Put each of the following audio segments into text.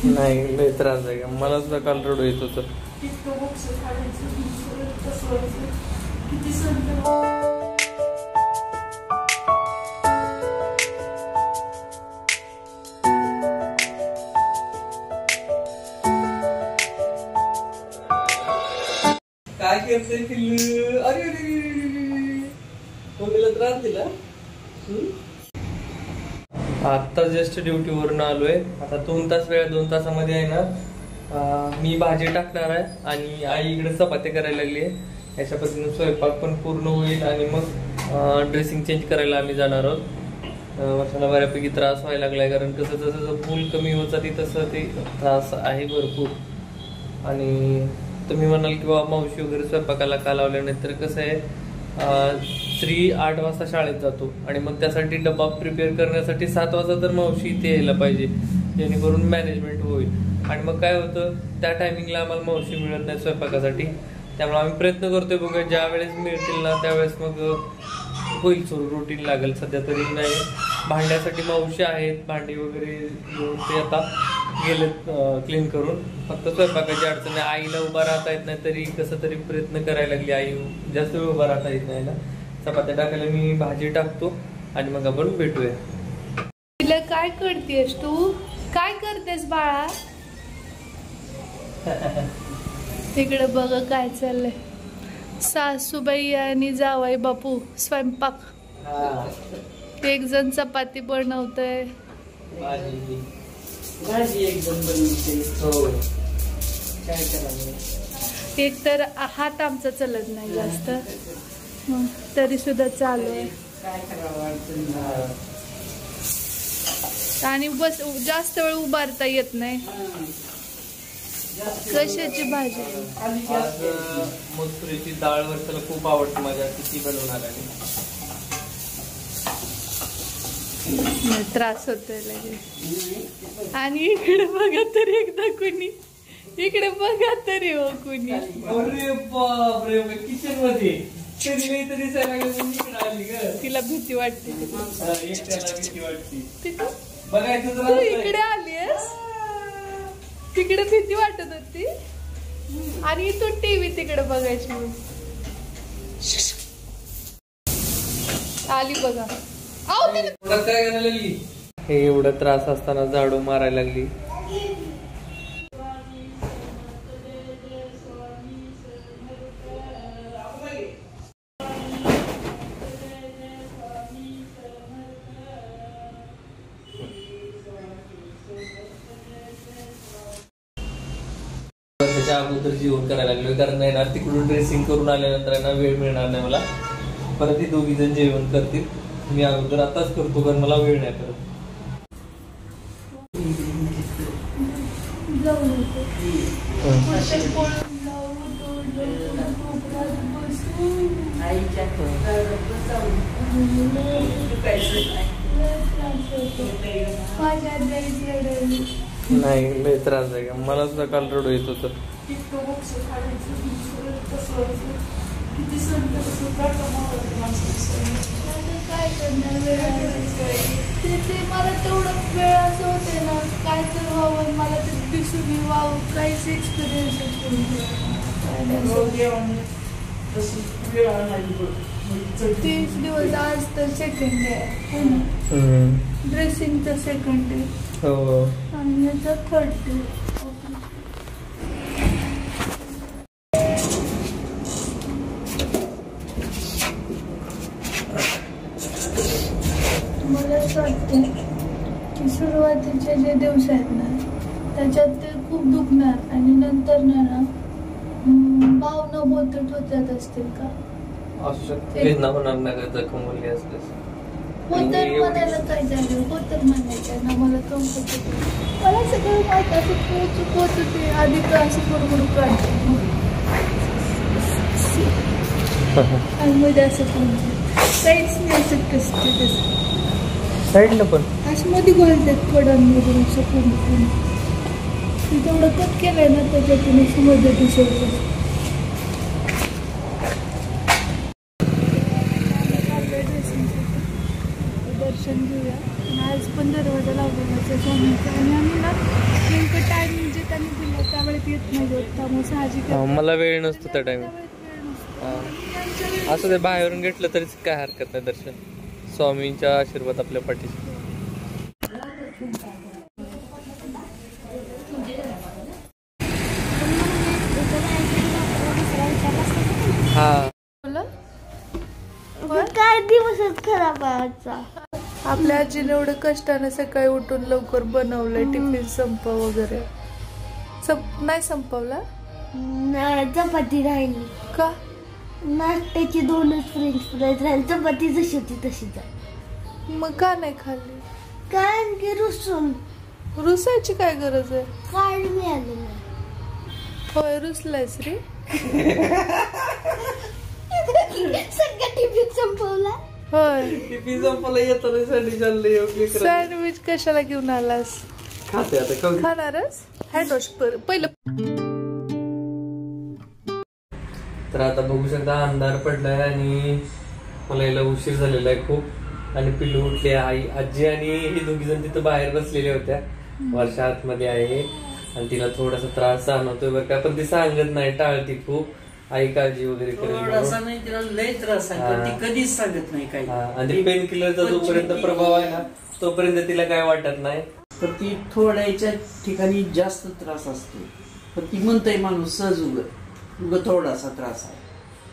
नाही लय त्रास आहे. मला सुद्धा काल रडू येत होतं. काय करते पिल्लू? अरे कोणाला त्रास दिला? आता जस्ट ड्युटीवरून आलोय. आता 2 तास वेळ, 2 तासामध्ये आहे ना मी भाजी टाकणार आहे आणि आई इकडे चपात्या करायला लागली आहे. याच्या पद्धतीने स्वयंपाक पण पूर्ण होईल आणि मग ड्रेसिंग चेंज करायला आम्ही जाणार आहोत. वर्षाला बऱ्यापैकी त्रास व्हायला लागलाय, कारण कसं जसं पूल कमी होत जाते तसं ते त्रास आहे भरपूर. आणि तुम्ही म्हणाल की बाबा मावशी वगैरे स्वयंपाकाला का लावल्या नाही, तर कसं आहे स्त्री 8 वाजता शाळेत जातो आणि मग त्यासाठी डबा प्रिपेअर करण्यासाठी 7 वाजता तर मावशी इथे यायला पाहिजे, जेणेकरून मॅनेजमेंट होईल. आणि मग काय होतं त्या टायमिंगला आम्हाला मावशी मिळत नाही स्वयंपाकासाठी. त्यामुळे आम्ही प्रयत्न करतोय, बघा ज्या वेळेस मिळतील ना त्यावेळेस मग होईल सुरू, रुटीन लागेल. सध्या तरी नाही. भांड्यासाठी मावशी आहेत, भांडी वगैरे ते आता गेलेत क्लीन करून. फक्त स्वयंपाकाची अडचण आहे. आईला उभा राहता येत नाही, तरी कसं तरी प्रयत्न करायला लागली. आई जास्त वेळ उभा राहता येत नाही ना. चपात्या टाकायला मी भाजी टाकतो आणि मग आपण भेटूया. तिला काय करतेस तू? काय करतेस बाळा? तिकडे बघ काय चाललंय. सासूबाई आणि जावाई बापू स्वयंपाक. एक जण चपाती बनवतोय, भाजी एकदम बनवते. हो काय करावं, एक तर हात आमचा चलत नाही जास्त, तरी सुद्धा चालू आहे. काय करावं अडचण नाही. आणि बस जास्त वेळ उभारता येत नाही. कशाची भाजी? आज मसुरीची डाळ वर्षाला खूप आवडते माझ्या, ती बनवणार आहे. त्रास होतोय लगेच. आणि इकडे बघा तरी एकदा कुणी, इकडे बघा तरी हो कुणी. अरे बापरे, किचन मध्ये तरी आली ग. तिला भीती वाटते. भीती वाटते. बघायचं तू इकडे आलीस, तिकडे भीती वाटत होती आणि तू टीव्ही तिकडे बघायची आली बघा. काय करायला लागली? हे एवढा त्रास असताना झाडू मारायला लागली. त्याच्या अगोदर जेवण करायला लागलो, कारण आहे ना तिकडून ड्रेसिंग करून आल्यानंतर आहे ना वेळ मिळणार नाही मला. परत ते 2 जण जेवण करतील. मी अगोदर आताच करतो, कारण मला वेळ नाही करत. नाही लय त्रास आहे. मला सुद्धा काल रडू येत होतं. काय करणार ते मला तेवढं वेळ असं होते ना, काय तर व्हावं मला ते दिसून व्हावं, काहीच एक्सपिरियन्स 30 दिवस. आज तर सेकंड आहे, ड्रेसिंगचं सेकंड डे आणि याचा 3rd डे. मला असं वाटतं की सुरुवातीचे जे दिवस आहेत ना त्याच्यात ते खूप दुखणार आणि नंतर ना भावना बोलत होत्यात असतील का होणार नाही. जखमवली असते होतर म्हणायला काय झालं, होतर म्हणायचं ना. मला कम्फर्ट मला सगळं माहीत असं चुकवत होते आधी तर असं बरोबर काढते आणि मध्ये असं काहीच नाही असं कसं साईडला पण असं मध्ये घालतात कडांमधून असं कोण तेवढं कट केलंय ना त्याच्यातून असं मध्ये दिसत. दर्शन घेऊया. आज पण दरवाजा लावलेला आहे स्वामींचा आणि आम्ही ना नेमकं टायमिंग जे त्यांनी दिलं त्यावेळेत येत नाही होत, त्यामुळे साहजिक मला वेळ नसतो त्या टाइम. असं ते बाहेरून घेतलं तरीच काय हरकत नाही. दर्शन स्वामींचा आशीर्वाद आपल्या पाठीशी. हा काय दिवसच खराब आहे. आपल्या आजीने एवढं कष्टाने सकाळी उठून लवकर बनवलंय टिफिन संप वगैरे. नाही संपवला, चपाती राहिली का? नाश्त्याची 2च फ्रेंच फ्राईज राहिली, चपाती जशी होती तशीच आहे. मग का नाही खाल्ली? कारण की रुसून रुसायची काय गरज आहे? कार्ड मिळालं नाही. होय रुसलायस रे. सगळं टिफिन संपवला. होय टिफिन संपला येतो. सँडविच कशाला घेऊन आलास? खाते आता खाणारच. हँड वॉश पहिलं. तर आता बघू शकता अंधार पडलाय आणि मला यायला उशीर झालेला आहे खूप. आणि पिल्लू उठले. आई आजी आणि ही दोघी जण तिथं बाहेर बसलेल्या होत्या. वर्षा आतमध्ये आहे आणि तिला थोडासा त्रास जाणवतोय बरं का, पण ती सांगत नाही, टाळती खूप. आई काळजी वगैरे थोडासा नाही, तिला लय त्रास आहे पण ती कधीच सांगत नाही काही. आणि पेन किलरचा जोपर्यंत प्रभाव आहे ना तोपर्यंत तिला काय वाटत नाही. तर ती थोड्याच्या ठिकाणी जास्त त्रास असतो, पण ती म्हणतोय माणूस सहज उग थोडासा त्रास आहे,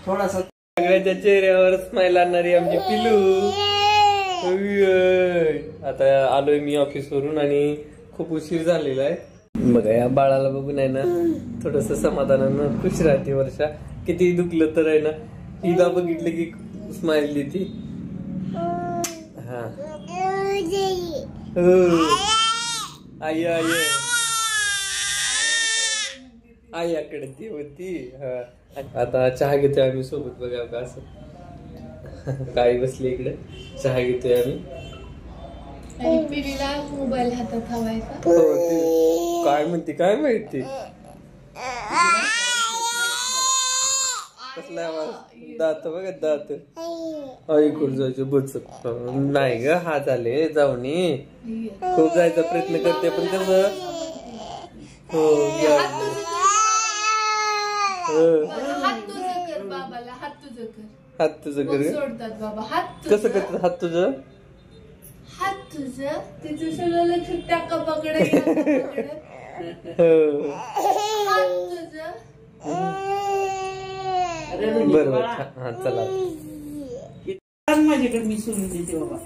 थोडासा. सगळ्याच्या चेहऱ्यावर स्माइल आणणारी आमची पिल्लू. आता आलोय मी ऑफिस वरून आणि खूप उशीर झालेला आहे. बघा या बाळाला बघून आहे ना थोडस समाधानानं खुश राहते वर्षा. किती दुखलं तर आहे ना हिला बघितलं की स्माइल देते. हा आई आई आईकडे ती होती. आता चहा घेतोय आम्ही सोबत. बघा का असं काही बसली इकडे चहा घेतोय आम्ही. आणि पिढीला मोबाईल हातात हवायचा. हो ते काय म्हणते काय माहिती. कसला आवाज. दात बघा दात. ऐकून जायचं बच नाही ग. हा झाले जाऊन खूप जायचा प्रयत्न करते पण कसं. हो हात तुझं कर. सोडतात बाबा हात. कसं करतात हात तुझं. हात तुझं तिचं सगळं लक्ष टाका पकडत. बरोबर. हा चला माझ्याकडे मी सोडून देते बाबा.